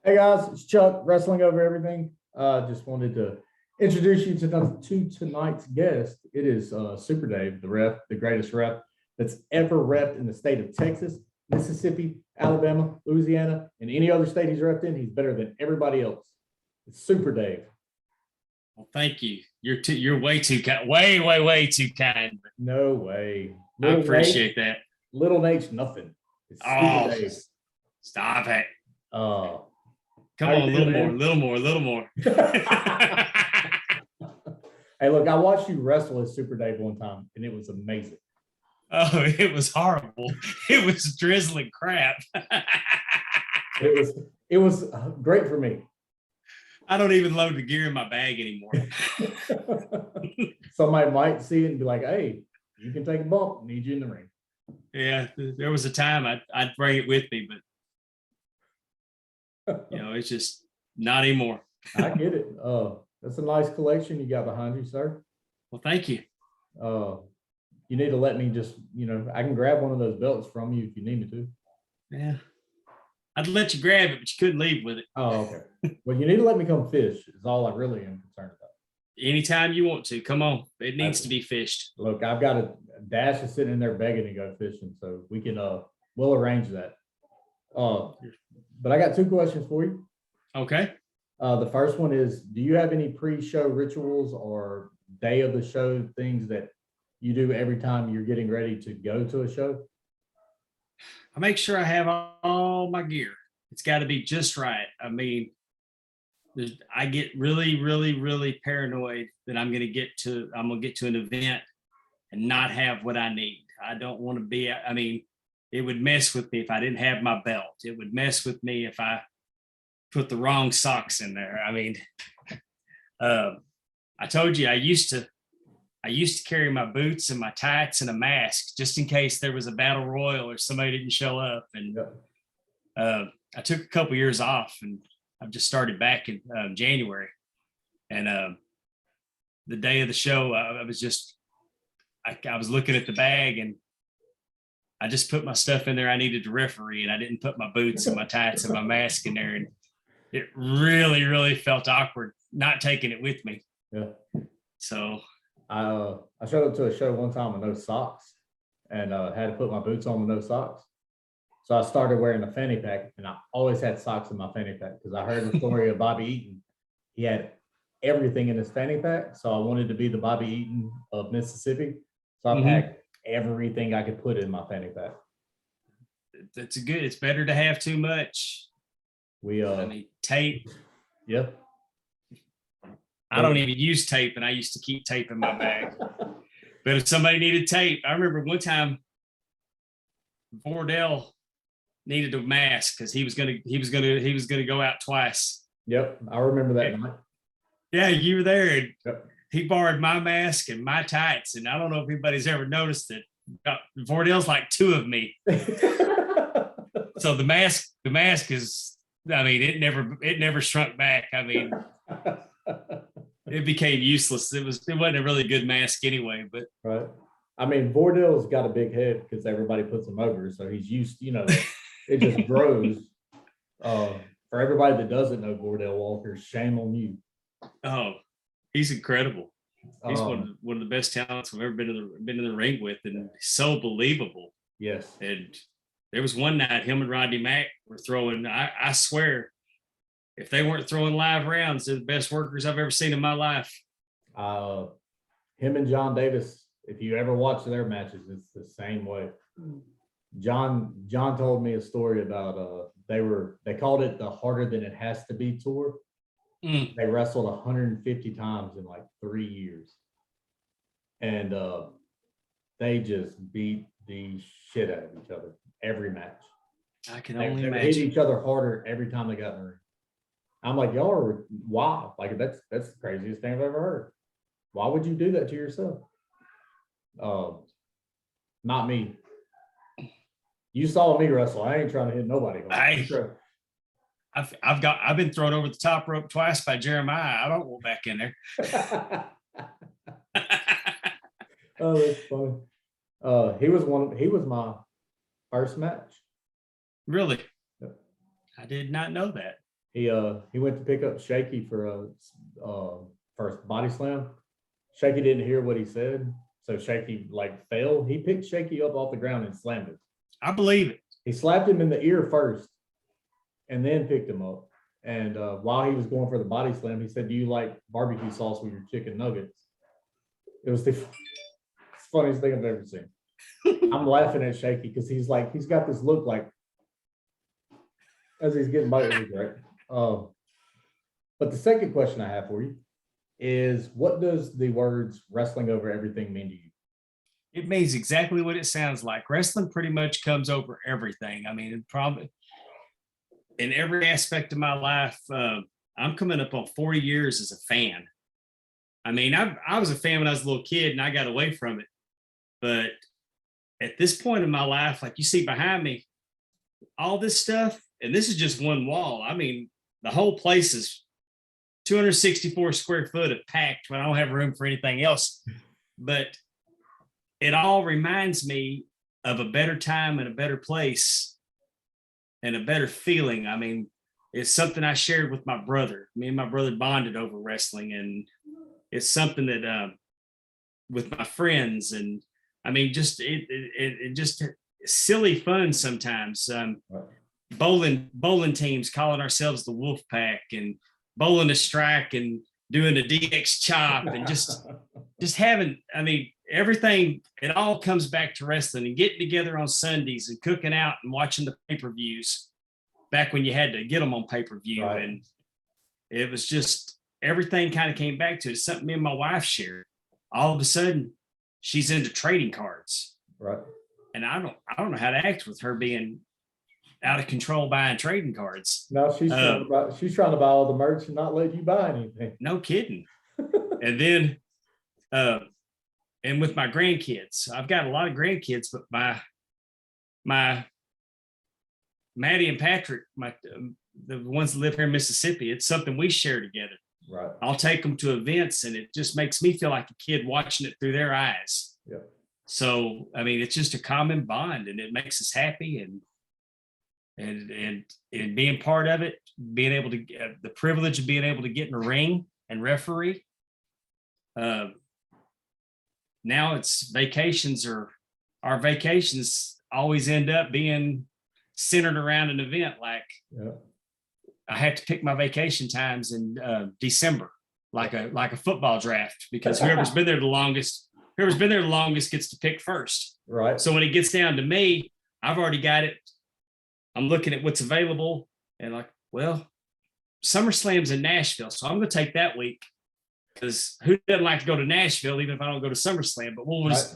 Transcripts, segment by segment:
Hey guys, it's Chuck, Wrestling Over Everything. Just wanted to introduce you to tonight's guest. It is Super Dave, the ref, the greatest ref that's ever repped in the state of Texas, Mississippi, Alabama, Louisiana, and any other state he's repped in. He's better than everybody else. It's Super Dave. Well, thank you. You're way too kind. Way too kind. No way. I appreciate that. Little Nate's nothing. It's Super Dave. Stop it. Come on, a little more. Hey, look, I watched you wrestle as Super Dave one time, and it was amazing. Oh, it was horrible. It was drizzling crap. It was great for me. I don't even load the gear in my bag anymore. Somebody might see it and be like, "Hey, you can take a bump. Need you in the ring." Yeah, there was a time I'd bring it with me, but it's just not anymore. I get it. That's a nice collection you got behind you, sir. Well, thank you. You need to let me just, I can grab one of those belts from you if you need me to. Yeah. I'd let you grab it, but you couldn't leave with it. Oh, okay. Well, you need to let me come fish is all I really am concerned about. Anytime you want to, come on. It needs to be fished. Look, I've got a Dash is sitting in there begging to go fishing, so we can we'll arrange that. But I got two questions for you. Okay. The first one is, do you have any pre-show rituals or day of the show things that you do every time you're getting ready to go to a show? I make sure I have all my gear. It's got to be just right. I mean, I get really, really, really paranoid that I'm going to get to an event and not have what I need. I don't want to be, it would mess with me if I didn't have my belt. It would mess with me if I put the wrong socks in there. I told you I used to carry my boots and my tights and a mask just in case there was a battle royal or somebody didn't show up. And I took a couple years off, and I've just started back in January. And the day of the show, I was looking at the bag, and I just put my stuff in there I needed to referee, and I didn't put my boots and my tights and my mask in there. And it really, really felt awkward not taking it with me. Yeah. So I showed up to a show one time with no socks, and had to put my boots on with no socks. So I started wearing a fanny pack, and I always had socks in my fanny pack because I heard the story of Bobby Eaton. He had everything in his fanny pack. So I wanted to be the Bobby Eaton of Mississippi. So I packed everything I could put in my fanny pack. That's good. It's better to have too much. Tape. Yep. I don't even use tape, and I used to keep tape in my bag. But if somebody needed tape, I remember one time Vordell needed a mask because he was gonna go out twice. Yep, I remember that night. Yeah, you were there. And yep. He borrowed my mask and my tights, and I don't know if anybody's ever noticed it. Vordell's like two of me. So the mask is, it never shrunk back. It became useless. It wasn't a really good mask anyway, but right. Vordell's got a big head because everybody puts him over, so he's used, it just grows. For everybody that doesn't know Vordell Walker, shame on you. Oh, he's incredible. He's one of the best talents I've ever been in the ring with, and so believable. Yes. And there was one night him and Rodney Mack were throwing. I swear, if they weren't throwing live rounds, they're the best workers I've ever seen in my life. Him and John Davis, if you ever watch their matches, it's the same way. John told me a story about they called it the Harder Than It Has to Be tour. They wrestled 150 times in like 3 years, and they just beat the shit out of each other every match. I can only imagine. They hit each other harder every time they got in the ring. I'm like, y'all are wow, like that's the craziest thing I've ever heard. Why would you do that to yourself? Not me. You saw me wrestle. I ain't trying to hit nobody. I've been thrown over the top rope twice by Jeremiah. I don't go back in there. Oh, that's funny. He was my first match. Really? Yep. I did not know that. He went to pick up Shaky for a first body slam. Shaky didn't hear what he said, so Shaky like fell. He picked Shaky up off the ground and slammed him. I believe it. He slapped him in the ear first, and then picked him up. And while he was going for the body slam, he said, "Do you like barbecue sauce with your chicken nuggets?" It was the funniest thing I've ever seen. I'm laughing at Shaky because he's got this look like as he's getting by it, right? But the second question I have for you is, what does the words "wrestling over everything" mean to you? It means exactly what it sounds like. Wrestling pretty much comes over everything. I mean, it probably in every aspect of my life. I'm coming up on 40 years as a fan. I mean, I was a fan when I was a little kid and I got away from it. But at this point in my life, like you see behind me, all this stuff, and this is just one wall. I mean, the whole place is 264 square foot of packed when I don't have room for anything else. But it all reminds me of a better time and a better place and a better feeling. I mean, it's something I shared with my brother. Me and my brother bonded over wrestling, and it's something that with my friends, and I mean, just it just silly fun sometimes. Bowling teams calling ourselves the Wolf Pack, and bowling a strike and doing a DX chop, and just having, I mean, everything, it all comes back to wrestling and getting together on Sundays and cooking out and watching the pay-per-views back when you had to get them on pay-per-view. Right. And it was just, everything kind of came back to it. It's something me and my wife shared. All of a sudden, she's into trading cards. Right. And I don't know how to act with her being out of control buying trading cards. No, she's trying to buy all the merch and not let you buy anything. No kidding. And then and with my grandkids, I've got a lot of grandkids, but my Maddie and Patrick, the ones that live here in Mississippi, it's something we share together. Right. I'll take them to events, and it just makes me feel like a kid watching it through their eyes. Yeah. So, I mean, it's just a common bond, and it makes us happy, and being part of it, being able to the privilege of being able to get in a ring and referee. Now it's vacations, or our vacations always end up being centered around an event. Like, yeah. I have to pick my vacation times in December, like a football draft, because whoever's been there the longest gets to pick first. Right. So when it gets down to me, I've already got it. I'm looking at what's available, and like, well, SummerSlam's in Nashville, so I'm going to take that week, because who doesn't like to go to Nashville, even if I don't go to SummerSlam? But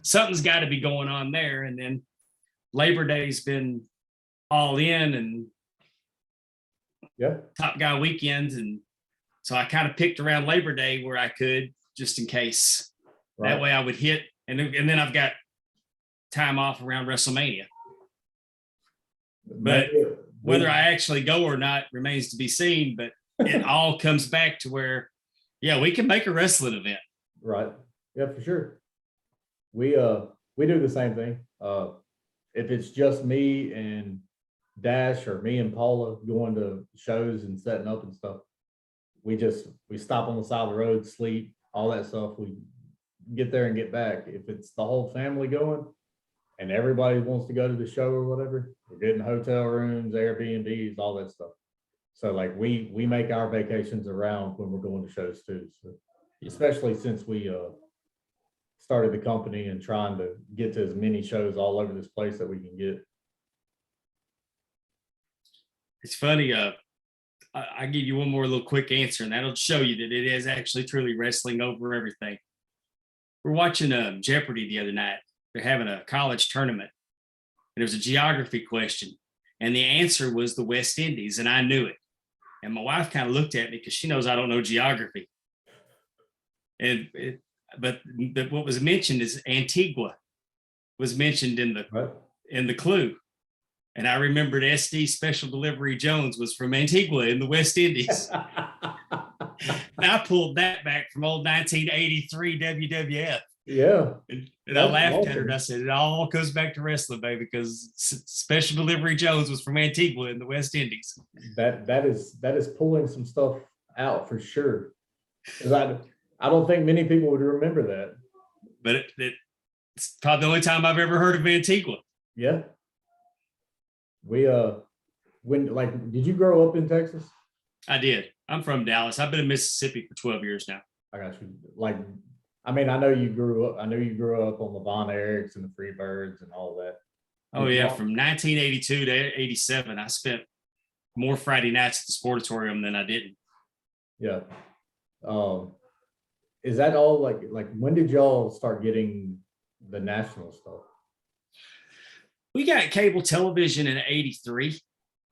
something's got to be going on there. And then Labor Day's been all in, and Top Guy weekends, and so I kind of picked around Labor Day where I could, just in case. Right. That way I would hit, and then I've got time off around WrestleMania. But whether I actually go or not remains to be seen. But it all comes back to where, yeah, we can make a wrestling event. Right. Yeah, for sure. We do the same thing. If it's just me and Dash, or me and Paula going to shows and setting up and stuff, we stop on the side of the road, sleep, all that stuff. We get there and get back. If it's the whole family going and everybody wants to go to the show or whatever, we're getting hotel rooms, Airbnbs, all that stuff. So like we make our vacations around when we're going to shows too. So especially since we started the company and trying to get to as many shows all over this place that we can get. It's funny. I give you one more little quick answer, and that'll show you that it is actually truly wrestling over everything. We're watching Jeopardy the other night. They're having a college tournament, and it was a geography question, and the answer was the West Indies, and I knew it. And my wife kind of looked at me because she knows I don't know geography. But what was mentioned is Antigua was mentioned in the clue. And I remembered SD Special Delivery Jones was from Antigua in the West Indies. And I pulled that back from old 1983 WWF. Yeah. And I laughed at her and I said, it all comes back to wrestling, baby, because Special Delivery Jones was from Antigua in the West Indies. That is pulling some stuff out for sure. Because I don't think many people would remember that. But it's probably the only time I've ever heard of Antigua. Yeah. We did you grow up in Texas? I did. I'm from Dallas. I've been in Mississippi for 12 years now. I got you. I know you grew up on the Von Erichs and the Freebirds and all that. Oh yeah, from 1982 to 87, I spent more Friday nights at the Sportatorium than I didn't. Yeah. Is that all like when did y'all start getting the national stuff? We got cable television in 83.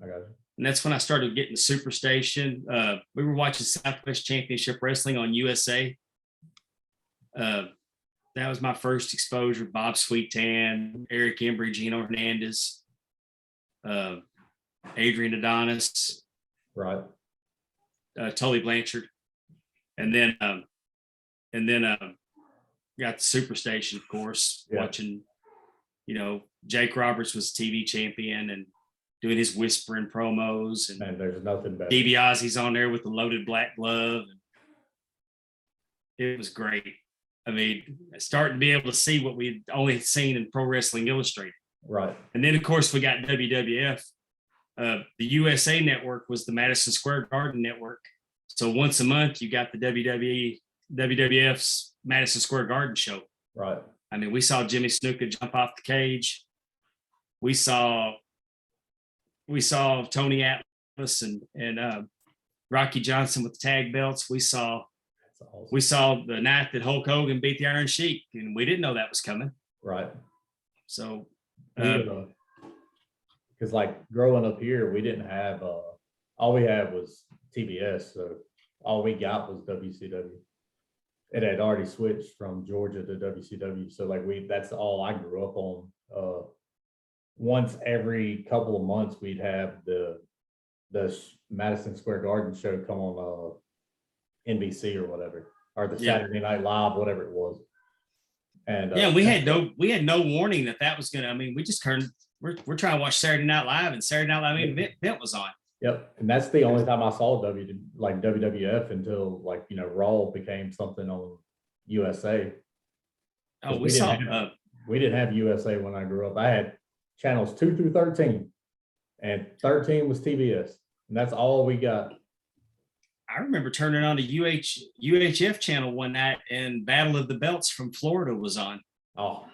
I got you. And that's when I started getting the Superstation. We were watching Southwest Championship Wrestling on USA. That was my first exposure. Bob Sweetan, Eric Embry, Gino Hernandez, Adrian Adonis, right? Tully Blanchard, and then got the Superstation, of course, watching. Jake Roberts was TV champion and doing his whispering promos, and there's nothing better. DiBiase's on there with the loaded black glove. It was great. I mean, starting to be able to see what we'd only seen in Pro Wrestling Illustrated. Right. And then, of course, we got WWF. The USA Network was the Madison Square Garden Network. So once a month, you got the WWF's Madison Square Garden show. Right. I mean, we saw Jimmy Snuka jump off the cage. We saw Tony Atlas and Rocky Johnson with the tag belts. We saw the night that Hulk Hogan beat the Iron Sheik, and we didn't know that was coming. Right. So, because growing up here, we didn't have all we had was TBS, so all we got was WCW. It had already switched from Georgia to WCW, so that's all I grew up on. Once every couple of months, we'd have the Madison Square Garden show come on NBC or whatever, or the Saturday Night Live, whatever it was. And we had no warning that was gonna. I mean, we just we're trying to watch Saturday Night Live, and Saturday Night Live main event was on. Yep, and that's the only time I saw WWF until Raw became something on USA. Oh, we didn't have USA when I grew up. I had channels 2 through 13, and 13 was TBS, and that's all we got. I remember turning on a UHF channel one night, and Battle of the Belts from Florida was on. Oh,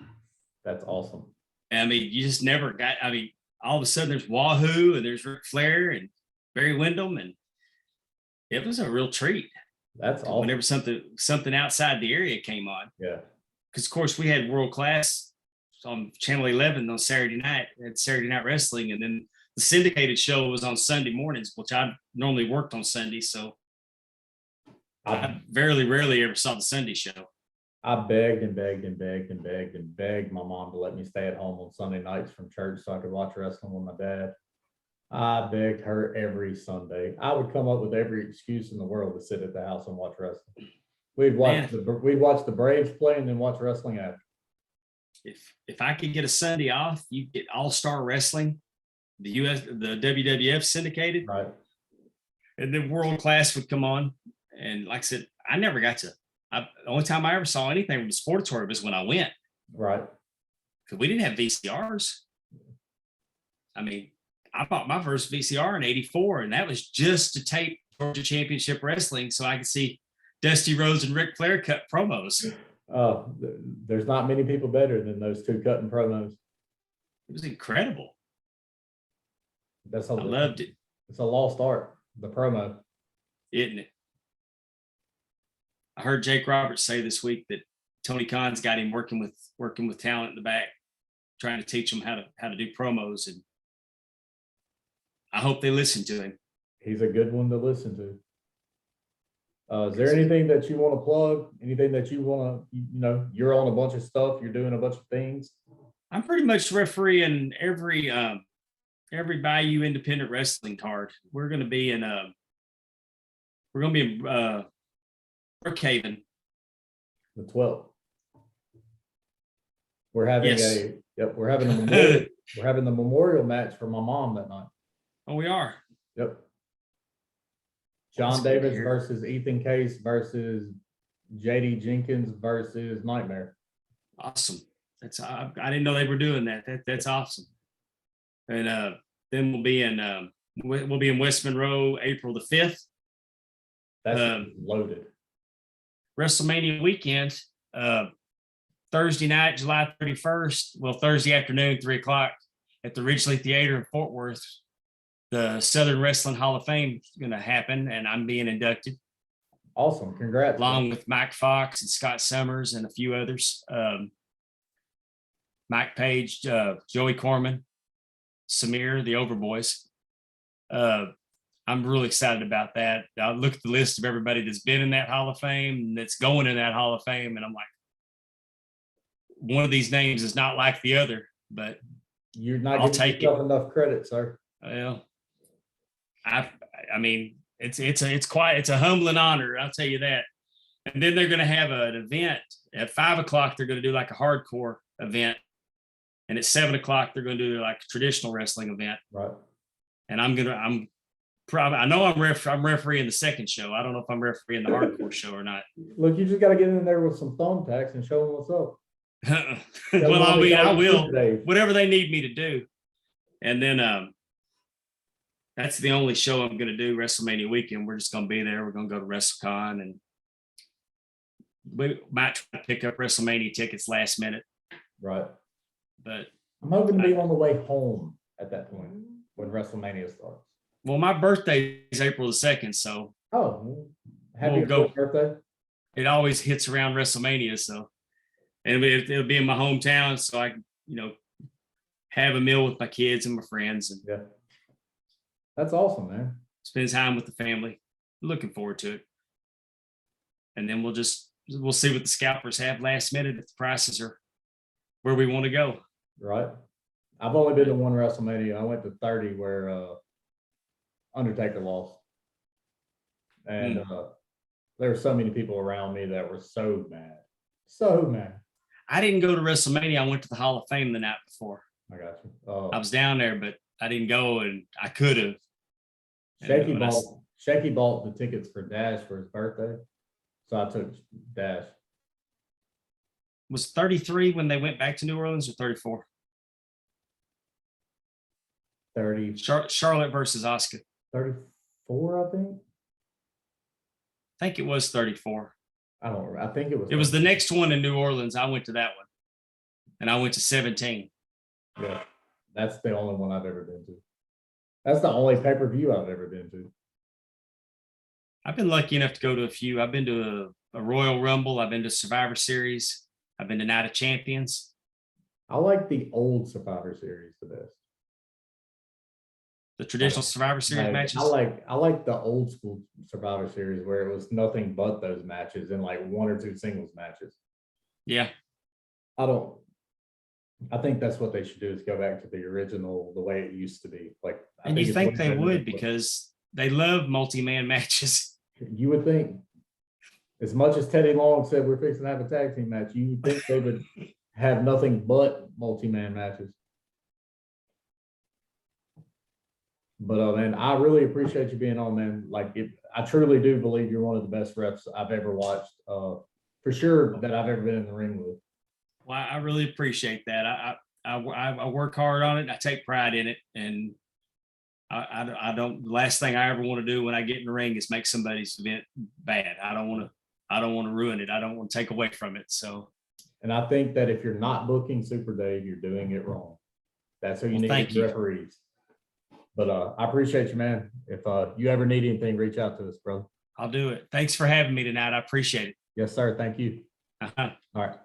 that's awesome. I mean, you just never got. I mean, all of a sudden there's Wahoo and there's Ric Flair and Barry Windham, and it was a real treat. That's awesome. Whenever something outside the area came on. Yeah. Because of course we had World Class on Channel 11 on Saturday night at Saturday Night Wrestling, and then the syndicated show was on Sunday mornings, which I normally worked on Sunday, so I rarely ever saw the Sunday show. I begged and begged and begged and begged and begged my mom to let me stay at home on Sunday nights from church so I could watch wrestling with my dad. I begged her every Sunday. I would come up with every excuse in the world to sit at the house and watch wrestling. We'd watch the Braves play and then watch wrestling after. If I could get a Sunday off, you get All-Star Wrestling, the WWF syndicated, right? And then World Class would come on. And like I said, I never got to. The only time I ever saw anything from the Sportatorium was when I went. Right. Because we didn't have VCRs. I mean, I bought my first VCR in '84, and that was just to tape Georgia Championship Wrestling so I could see Dusty Rhodes and Ric Flair cut promos. There's not many people better than those two cutting promos. It was incredible. I loved it. It's a lost art, the promo. Isn't it? I heard Jake Roberts say this week that Tony Khan's got him working with talent in the back, trying to teach them how to do promos, and I hope they listen to him. He's a good one to listen to. Is there anything that you want to plug? Anything that you want to, you're on a bunch of stuff, you're doing a bunch of things? I'm pretty much refereeing every Bayou Independent Wrestling card. We're going to be in Brookhaven. The 12th. We're having Yes. we're having a memorial, we're having the memorial match for my mom that night. Oh, we are. Yep. That's John good to Davis hear. versus Ethan Case versus JD Jenkins versus Nightmare. Awesome. I didn't know they were doing that. That's awesome. And then we'll be in West Monroe April the 5th. That's loaded. WrestleMania weekend, Thursday night, July 31st. Well, Thursday afternoon, 3:00 at the Ridgely Theater in Fort Worth. The Southern Wrestling Hall of Fame is going to happen, and I'm being inducted Awesome. Congrats. along with Mike Fox and Scott Summers and a few others. Mike Page, Joey Corman, Samir, the Overboys. I'm really excited about that. I look at the list of everybody that's been in that Hall of Fame and that's going in that Hall of Fame, and I'm like, one of these names is not like the other, but You're not I'll giving take yourself enough credit, sir. well, I mean, it's a humbling honor. I'll tell you that. And then they're going to have an event at 5:00. They're going to do like a hardcore event, and at 7:00 they're going to do like a traditional wrestling event. Right. And I'm probably, I know I'm refereeing the second show. I don't know if I'm refereeing the hardcore show or not. Look, you just got to get in there with some thumbtacks and show them what's up. Well, I will, Dave. whatever they need me to do. And then that's the only show I'm going to do WrestleMania weekend. We're just going to be there. We're going to go to WrestleCon, and we might try to pick up WrestleMania tickets last minute. Right. But I'm hoping to be on the way home at that point when WrestleMania starts. well, my birthday is April the 2nd, so Oh, happy We'll go. birthday. it always hits around WrestleMania. So, and it'll be in my hometown, so I, have a meal with my kids and my friends and Yeah. That's awesome, man. spend time with the family. Looking forward to it. And then we'll see what the scalpers have last minute if the prices are where we want to go. Right. I've only been to one WrestleMania. I went to 30 where Undertaker lost. And there were so many people around me that were so mad. So mad. I didn't go to WrestleMania. I went to the Hall of Fame the night before. I got you. I was down there, but I didn't go, and I could have. Shaky bought the tickets for Dash for his birthday. So I took Dash. Was 33 when they went back to New Orleans, or 34? 30, Charlotte versus Asuka. 34, I think. I think it was 34. I don't remember. I think it was. It was the next one in New Orleans. I went to that one, and I went to 17. Yeah, that's the only one I've ever been to. That's the only pay-per-view I've ever been to. I've been lucky enough to go to a few. I've been to a Royal Rumble. I've been to Survivor Series. I've been to Night of Champions. I like the old Survivor Series the best. The traditional Survivor Series Like, matches. I like the old school Survivor Series where it was nothing but those matches and like one or two singles matches. Yeah. I think that's what they should do is go back to the original, the way it used to be. Like, And you think they would, because because they love multi-man matches. you would think, as much as Teddy Long said we're fixing to have a tag team match, you would think they would have nothing but multi-man matches. But man, I really appreciate you being on, man. Like, I truly do believe you're one of the best reps I've ever watched, for sure, that I've ever been in the ring with. Well, I really appreciate that. I work hard on it. I take pride in it, and I don't. The last thing I ever want to do when I get in the ring is make somebody's event bad. I don't want to ruin it. I don't want to take away from it. So, and I think that if you're not booking Super Dave, you're doing it wrong. That's who you need thank as you. referees. But I appreciate you, man. If you ever need anything, reach out to us, brother. I'll do it. Thanks for having me tonight. I appreciate it. Yes, sir. Thank you. Uh-huh. All right.